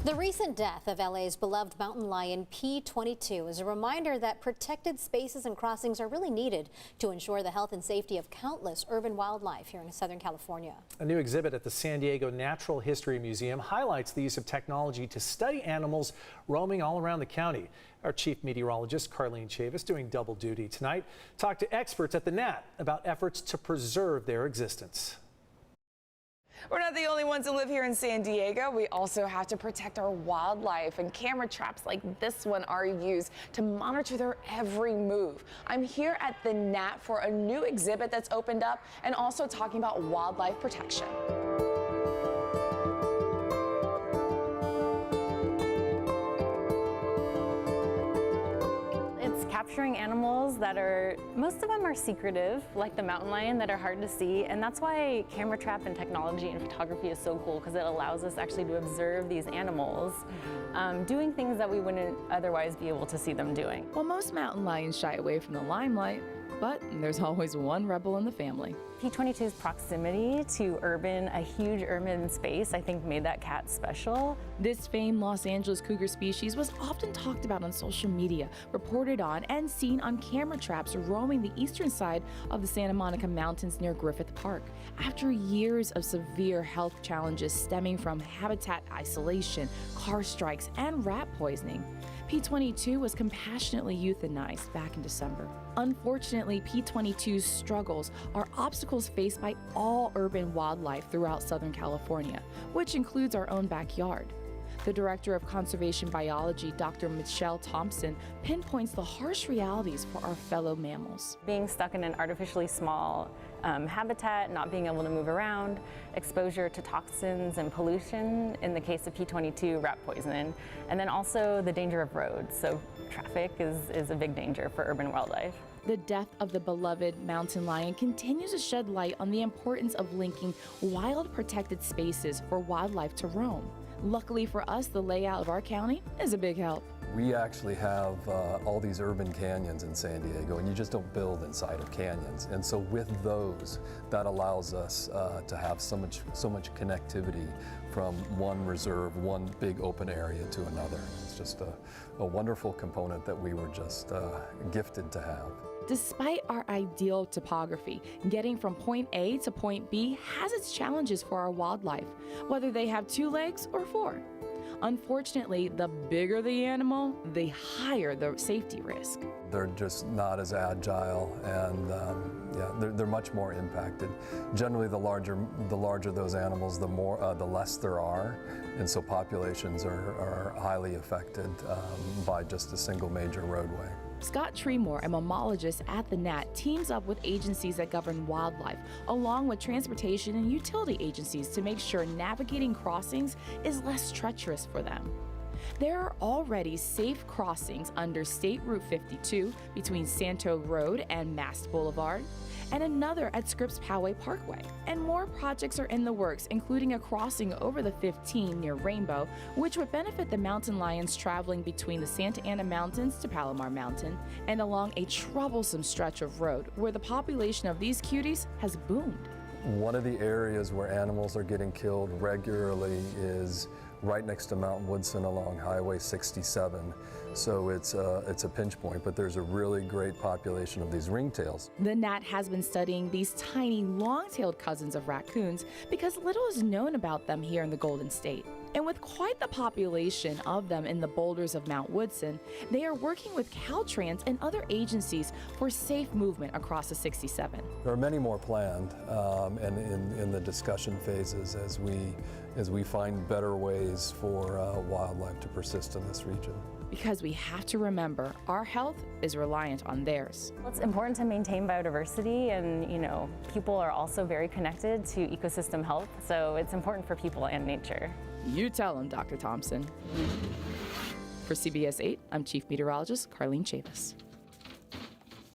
The recent death of LA's beloved mountain lion P-22 is a reminder that protected spaces and crossings are really needed to ensure the health and safety of countless urban wildlife here in Southern California. A new exhibit at the San Diego Natural History Museum highlights the use of technology to study animals roaming all around the county. Our chief meteorologist, Carlene Chavis, doing double duty tonight, talked to experts at the NAT about efforts to preserve their existence. We're not the only ones who live here in San Diego. We also have to protect our wildlife, and camera traps like this one are used to monitor their every move. I'm here at the NAT for a new exhibit that's opened up and also talking about wildlife protection. Capturing animals that most of them are secretive, like the mountain lion, that are hard to see, and that's why camera trap and technology and photography is so cool, because it allows us actually to observe these animals doing things that we wouldn't otherwise be able to see them doing. Well, most mountain lions shy away from the limelight, but there's always one rebel in the family. P-22's proximity to a huge urban space, I think made that cat special. This famed Los Angeles cougar species was often talked about on social media, reported on, and seen on camera traps roaming the eastern side of the Santa Monica Mountains near Griffith Park. After years of severe health challenges stemming from habitat isolation, car strikes, and rat poisoning, P-22 was compassionately euthanized back in December. Unfortunately, P-22's struggles are obstacles faced by all urban wildlife throughout Southern California, which includes our own backyard. The Director of Conservation Biology, Dr. Michelle Thompson, pinpoints the harsh realities for our fellow mammals. Being stuck in an artificially small habitat, not being able to move around, exposure to toxins and pollution, in the case of P-22, rat poison, and then also the danger of roads. So traffic is a big danger for urban wildlife. The death of the beloved mountain lion continues to shed light on the importance of linking wild protected spaces for wildlife to roam. Luckily for us, the layout of our county is a big help. We actually have all these urban canyons in San Diego, and you just don't build inside of canyons. And so with those, that allows us to have so much connectivity from one reserve, one big open area to another. It's just a wonderful component that we were just gifted to have. Despite our ideal topography, getting from point A to point B has its challenges for our wildlife, whether they have 2 legs or 4. Unfortunately, the bigger the animal, the higher the safety risk. They're just not as agile, and they're much more impacted. Generally, the larger those animals, the less there are, and so populations are highly affected by just a single major roadway. Scott Tremore, a mammologist at the NAT, teams up with agencies that govern wildlife, along with transportation and utility agencies, to make sure navigating crossings is less treacherous for them. There are already safe crossings under State Route 52 between Santo Road and Mast Boulevard, and another at Scripps Poway Parkway. And more projects are in the works, including a crossing over the 15 near Rainbow, which would benefit the mountain lions traveling between the Santa Ana Mountains to Palomar Mountain, and along a troublesome stretch of road where the population of these cuties has boomed. One of the areas where animals are getting killed regularly is right next to Mount Woodson along Highway 67. So it's a pinch point, but there's a really great population of these ringtails. The NAT has been studying these tiny, long-tailed cousins of raccoons because little is known about them here in the Golden State. And with quite the population of them in the boulders of Mount Woodson, they are working with Caltrans and other agencies for safe movement across the 67. There are many more planned, and in the discussion phases as we find better ways for wildlife to persist in this region. Because we have to remember, our health is reliant on theirs. It's important to maintain biodiversity, and people are also very connected to ecosystem health, so it's important for people and nature. You tell them, Dr. Thompson. For CBS 8, I'm Chief Meteorologist Carlene Chavis.